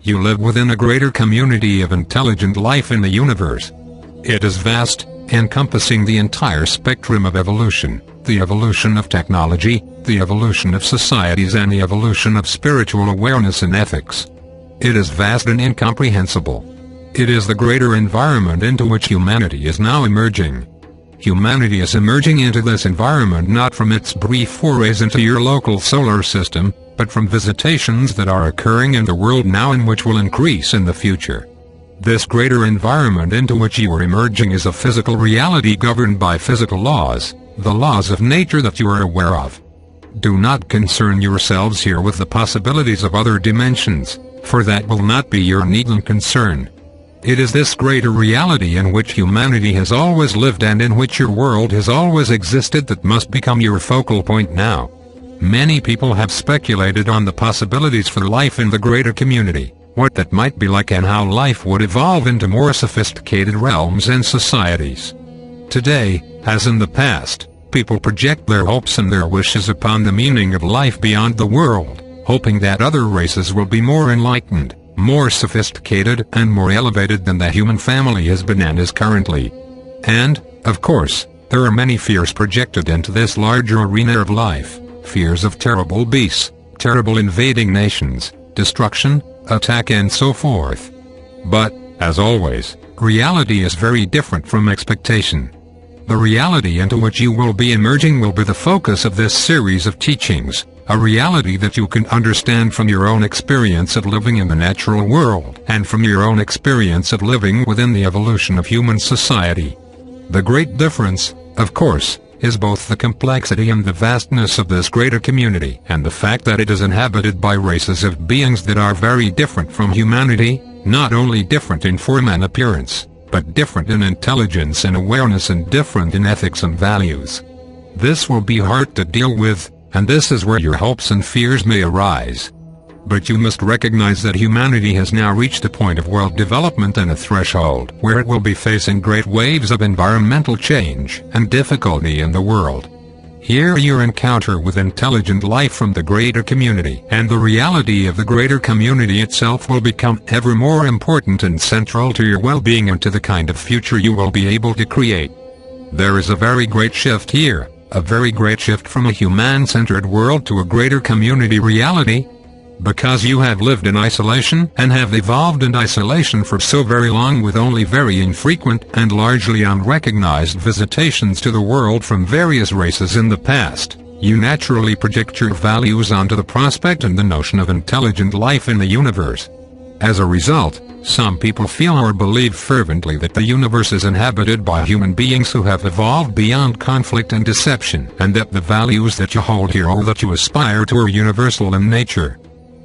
You live within a greater community of intelligent life in the universe. It is vast, encompassing the entire spectrum of evolution, the evolution of technology, the evolution of societies, and the evolution of spiritual awareness and ethics. It is vast and incomprehensible. It is the greater environment into which humanity is now emerging. Humanity is emerging into this environment not from its brief forays into your local solar system, but from visitations that are occurring in the world now and which will increase in the future. This greater environment into which you are emerging is a physical reality governed by physical laws, the laws of nature that you are aware of. Do not concern yourselves here with the possibilities of other dimensions, for that will not be your need and concern. It is this greater reality in which humanity has always lived and in which your world has always existed that must become your focal point now. Many people have speculated on the possibilities for life in the greater community, what that might be like and how life would evolve into more sophisticated realms and societies. Today, as in the past, people project their hopes and their wishes upon the meaning of life beyond the world, hoping that other races will be more enlightened, more sophisticated and more elevated than the human family has been and is currently. And, of course, there are many fears projected into this larger arena of life, fears of terrible beasts, terrible invading nations, destruction, attack and so forth. But, as always, reality is very different from expectation. The reality into which you will be emerging will be the focus of this series of teachings. A reality that you can understand from your own experience of living in the natural world and from your own experience of living within the evolution of human society. The great difference, of course, is both the complexity and the vastness of this greater community and the fact that it is inhabited by races of beings that are very different from humanity, not only different in form and appearance, but different in intelligence and awareness and different in ethics and values. This will be hard to deal with, and this is where your hopes and fears may arise. But you must recognize that humanity has now reached a point of world development and a threshold where it will be facing great waves of environmental change and difficulty in the world. Here your encounter with intelligent life from the greater community and the reality of the greater community itself will become ever more important and central to your well-being and to the kind of future you will be able to create. There is a very great shift here. A very great shift from a human-centered world to a greater community reality. Because you have lived in isolation and have evolved in isolation for so very long with only very infrequent and largely unrecognized visitations to the world from various races in the past, you naturally project your values onto the prospect and the notion of intelligent life in the universe. As a result, some people feel or believe fervently that the universe is inhabited by human beings who have evolved beyond conflict and deception, and that the values that you hold here or that you aspire to are universal in nature.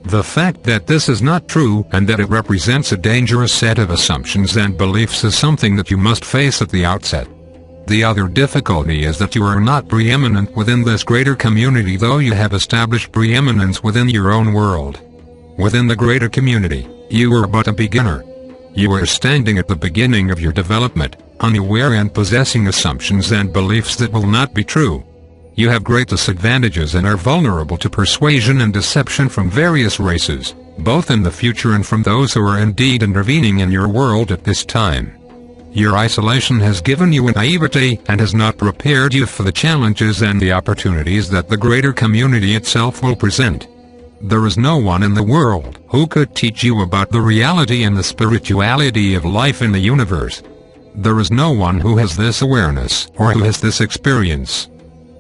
The fact that this is not true and that it represents a dangerous set of assumptions and beliefs is something that you must face at the outset. The other difficulty is that you are not preeminent within this greater community, though you have established preeminence within your own world. Within the greater community, you are but a beginner. You are standing at the beginning of your development, unaware and possessing assumptions and beliefs that will not be true. You have great disadvantages and are vulnerable to persuasion and deception from various races, both in the future and from those who are indeed intervening in your world at this time. Your isolation has given you a naivety and has not prepared you for the challenges and the opportunities that the greater community itself will present. There is no one in the world who could teach you about the reality and the spirituality of life in the universe. There is no one who has this awareness or who has this experience.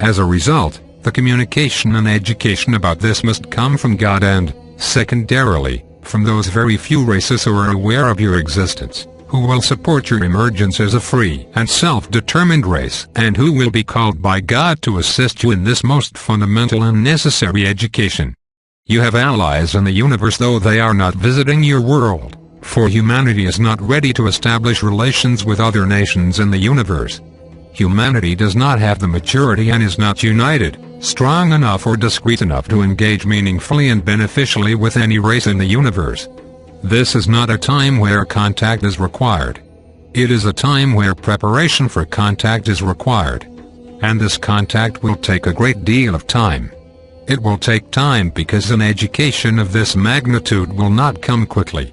As a result, the communication and education about this must come from God and, secondarily, from those very few races who are aware of your existence, who will support your emergence as a free and self-determined race, and who will be called by God to assist you in this most fundamental and necessary education. You have allies in the universe, though they are not visiting your world, for humanity is not ready to establish relations with other nations in the universe. Humanity does not have the maturity and is not united, strong enough or discreet enough to engage meaningfully and beneficially with any race in the universe. This is not a time where contact is required. It is a time where preparation for contact is required. And this contact will take a great deal of time. It will take time because an education of this magnitude will not come quickly.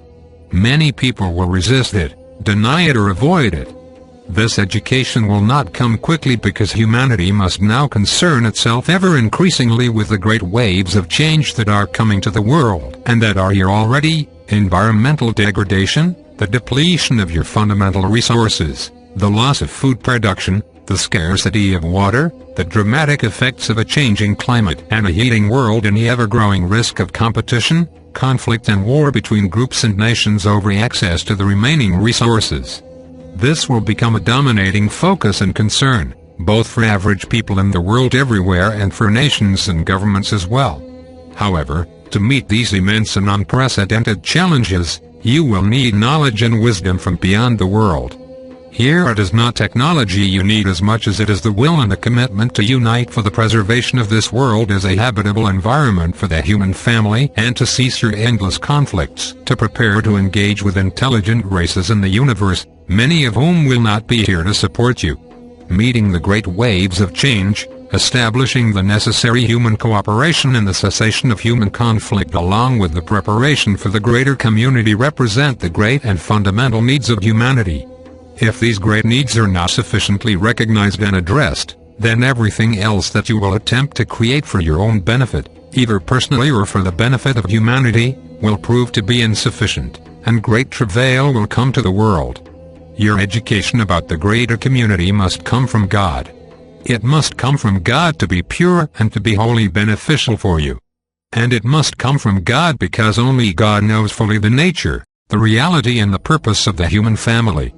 Many people will resist it, deny it or avoid it. This education will not come quickly because humanity must now concern itself ever increasingly with the great waves of change that are coming to the world and that are here already: environmental degradation, the depletion of your fundamental resources, the loss of food production, the scarcity of water, the dramatic effects of a changing climate and a heating world, and the ever-growing risk of competition, conflict and war between groups and nations over access to the remaining resources. This will become a dominating focus and concern, both for average people in the world everywhere and for nations and governments as well. However, to meet these immense and unprecedented challenges, you will need knowledge and wisdom from beyond the world. Here it is not technology you need as much as it is the will and the commitment to unite for the preservation of this world as a habitable environment for the human family and to cease your endless conflicts, to prepare to engage with intelligent races in the universe, many of whom will not be here to support you. Meeting the great waves of change, establishing the necessary human cooperation and the cessation of human conflict along with the preparation for the greater community represent the great and fundamental needs of humanity. If these great needs are not sufficiently recognized and addressed, then everything else that you will attempt to create for your own benefit, either personally or for the benefit of humanity, will prove to be insufficient, and great travail will come to the world. Your education about the greater community must come from God. It must come from God to be pure and to be wholly beneficial for you. And it must come from God because only God knows fully the nature, the reality and the purpose of the human family.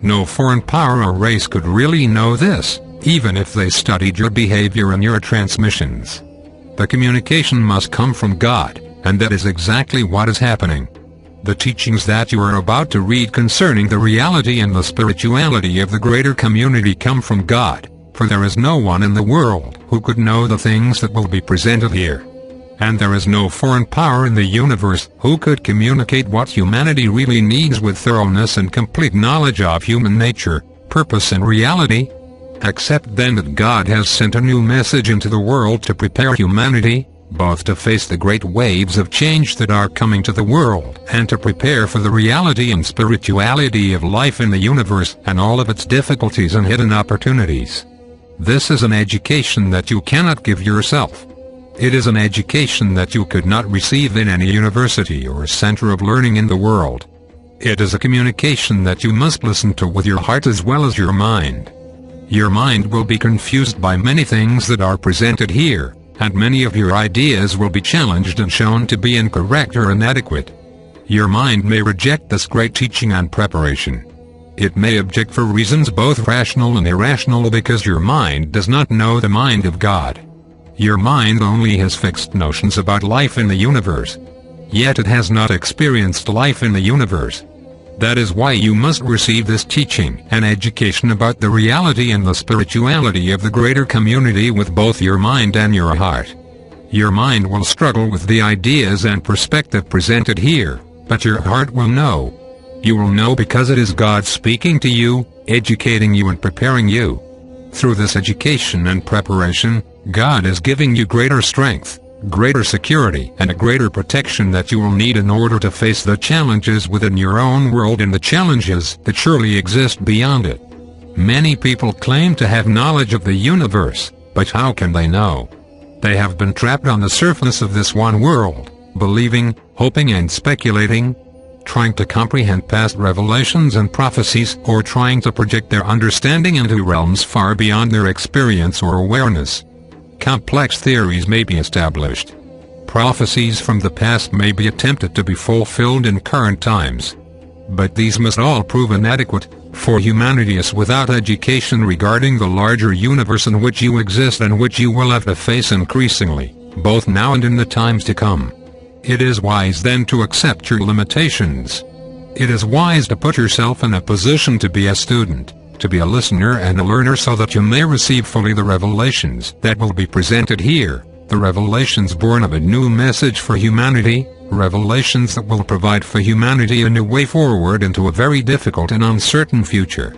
No foreign power or race could really know this, even if they studied your behavior and your transmissions. The communication must come from God, and that is exactly what is happening. The teachings that you are about to read concerning the reality and the spirituality of the greater community come from God, for there is no one in the world who could know the things that will be presented here. And there is no foreign power in the universe who could communicate what humanity really needs with thoroughness and complete knowledge of human nature, purpose and reality, except then that God has sent a new message into the world to prepare humanity, both to face the great waves of change that are coming to the world and to prepare for the reality and spirituality of life in the universe and all of its difficulties and hidden opportunities. This is an education that you cannot give yourself. It is an education that you could not receive in any university or center of learning in the world. It is a communication that you must listen to with your heart as well as your mind. Your mind will be confused by many things that are presented here, and many of your ideas will be challenged and shown to be incorrect or inadequate. Your mind may reject this great teaching and preparation. It may object for reasons both rational and irrational because your mind does not know the mind of God. Your mind only has fixed notions about life in the universe. Yet it has not experienced life in the universe. That is why you must receive this teaching and education about the reality and the spirituality of the greater community with both your mind and your heart. Your mind will struggle with the ideas and perspective presented here, but your heart will know. You will know because it is God speaking to you, educating you and preparing you. Through this education and preparation, God is giving you greater strength, greater security and a greater protection that you will need in order to face the challenges within your own world and the challenges that surely exist beyond it. Many people claim to have knowledge of the universe, but how can they know? They have been trapped on the surface of this one world, believing, hoping and speculating, trying to comprehend past revelations and prophecies or trying to project their understanding into realms far beyond their experience or awareness. Complex theories may be established. Prophecies from the past may be attempted to be fulfilled in current times. But these must all prove inadequate, for humanity is without education regarding the larger universe in which you exist and which you will have to face increasingly, both now and in the times to come. It is wise then to accept your limitations. It is wise to put yourself in a position to be a student, to be a listener and a learner so that you may receive fully the revelations that will be presented here, the revelations born of a new message for humanity, revelations that will provide for humanity a new way forward into a very difficult and uncertain future.